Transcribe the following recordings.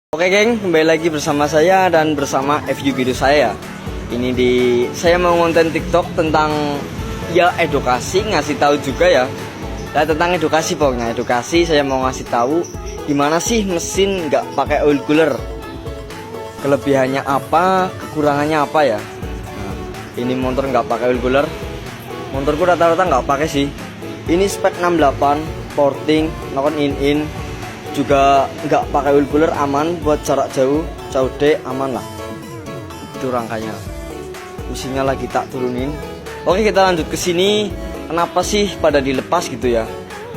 Oke geng, kembali lagi bersama saya dan bersama FU video saya. Ini saya mau konten TikTok tentang ya edukasi, ngasih tahu juga ya. Nah, tentang edukasi pokoknya, edukasi saya mau ngasih tahu gimana sih mesin nggak pakai oil cooler. Kelebihannya apa, kekurangannya apa ya. Nah, ini motor nggak pakai oil cooler. Motorku rata-rata nggak pakai sih. Ini spek 68, porting, nokon in juga nggak pakai oil cooler, aman buat jarak jauh deh, aman lah. Itu rangkanya, mesinnya lagi tak turunin. Oke, kita lanjut ke sini. Kenapa sih pada dilepas gitu ya?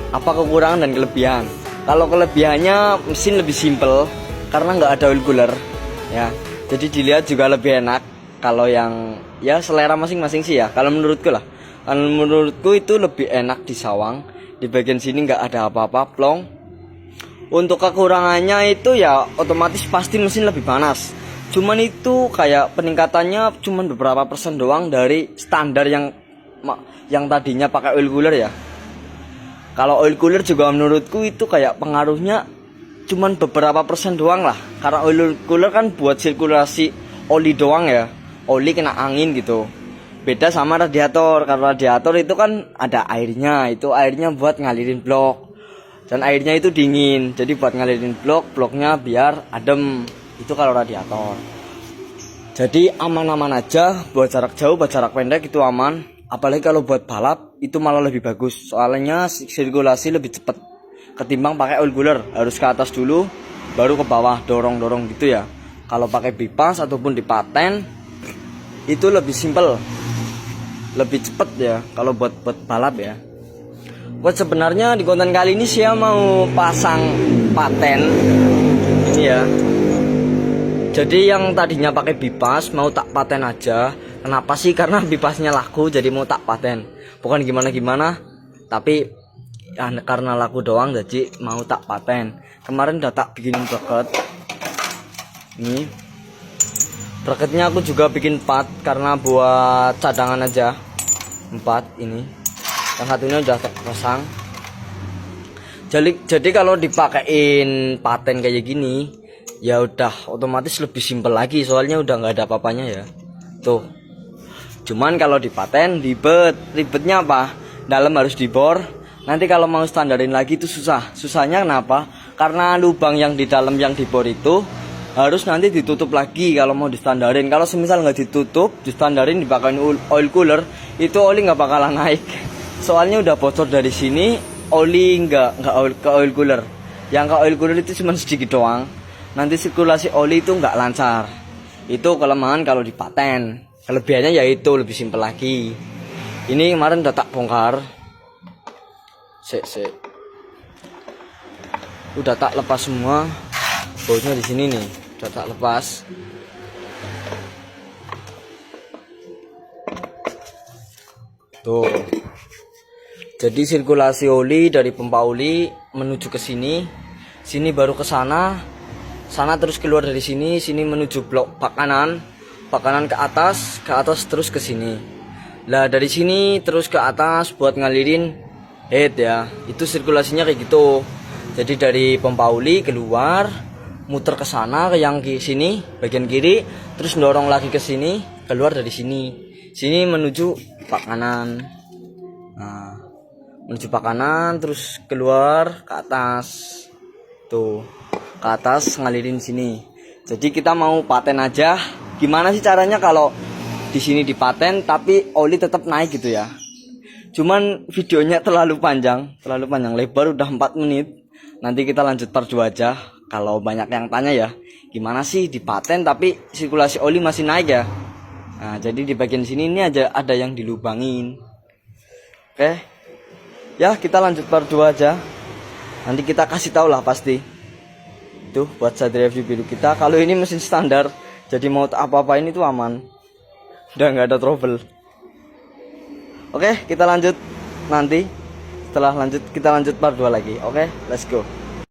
Apa kekurangan dan kelebihan? Kalau kelebihannya mesin lebih simple karena nggak ada oil cooler ya, jadi dilihat juga lebih enak. Kalau yang ya selera masing-masing sih ya, kalau menurutku lah. Kalau menurutku itu lebih enak di sawang. Di bagian sini nggak ada apa-apa, plong. Untuk kekurangannya itu ya otomatis pasti mesin lebih panas. Cuman itu kayak peningkatannya cuman beberapa persen doang dari standar yang tadinya pakai oil cooler ya. Kalau oil cooler juga menurutku itu kayak pengaruhnya cuman beberapa persen doang lah. Karena oil cooler kan buat sirkulasi oli doang ya. Oli kena angin gitu. Beda sama radiator. Karena radiator itu kan ada airnya. Itu airnya buat ngalirin blok. Dan airnya itu dingin, jadi buat ngalirin bloknya biar adem. Itu kalau radiator. Jadi aman-aman aja, buat jarak jauh, buat jarak pendek itu aman. Apalagi kalau buat balap itu malah lebih bagus. Soalnya sirkulasi lebih cepat ketimbang pakai oil cooler. Harus ke atas dulu, baru ke bawah, dorong-dorong gitu ya. Kalau pakai bipas ataupun di paten itu lebih simple, lebih cepat ya. Kalau buat balap ya. Buat sebenarnya di konten kali ini saya mau pasang paten ini ya. Jadi yang tadinya pakai bipas mau tak paten aja. Kenapa sih? Karena bipasnya laku, jadi mau tak paten. Bukan gimana-gimana, tapi ya, karena laku doang jadi mau tak paten. Kemarin udah tak bikinin bracket. Ini bracketnya aku juga bikin 4 karena buat cadangan aja. 4 ini. Yang satunya udah pasang. Jadi kalau dipakein paten kayak gini ya udah otomatis lebih simpel lagi, soalnya udah nggak ada apa-apanya ya tuh. Cuman kalau di paten ribetnya apa, dalam harus dibor. Nanti kalau mau standarin lagi itu susahnya kenapa? Karena lubang yang di dalam yang dibor itu harus nanti ditutup lagi kalau mau distandarin. Kalau semisal nggak ditutup, distandarin dipakein oil cooler, itu oli nggak bakalan naik. Soalnya udah bocor dari sini, oli nggak ke oil cooler. Yang ke oil cooler itu cuma sedikit doang. Nanti sirkulasi oli itu nggak lancar. Itu kelemahan kalau di paten. Kelebihannya yaitu lebih simpel lagi. Ini kemarin udah tak bongkar. Udah tak lepas semua. Bautnya di sini nih, udah tak lepas. Tuh. Jadi sirkulasi oli dari pompa oli menuju ke sini, sini baru ke sana, sana terus keluar dari sini, sini menuju blok pakanan ke atas terus ke sini. Lah dari sini terus ke atas buat ngalirin head ya. Itu sirkulasinya kayak gitu. Jadi dari pompa oli keluar, muter ke sana ke yang sini bagian kiri, terus dorong lagi ke sini, keluar dari sini. Sini menuju pakanan. Nah, menuju pakanan terus keluar ke atas tuh, ke atas ngalirin sini. Jadi kita mau paten aja. Gimana sih caranya kalau di sini dipaten tapi oli tetap naik gitu ya? Cuman videonya terlalu panjang lebar, udah 4 menit. Nanti kita lanjut part 2 aja. Kalau banyak yang tanya ya, gimana sih dipaten tapi sirkulasi oli masih naik ya? Nah, jadi di bagian sini ini aja ada yang dilubangin. Oke. Ya, kita lanjut part 2 aja. Nanti kita kasih tahu lah pasti. Tuh buat saya review video kita. Kalau ini mesin standar, jadi mau apa-apain itu aman. Udah nggak ada trouble. Oke, kita lanjut nanti. Setelah lanjut kita lanjut part 2 lagi. Oke, let's go.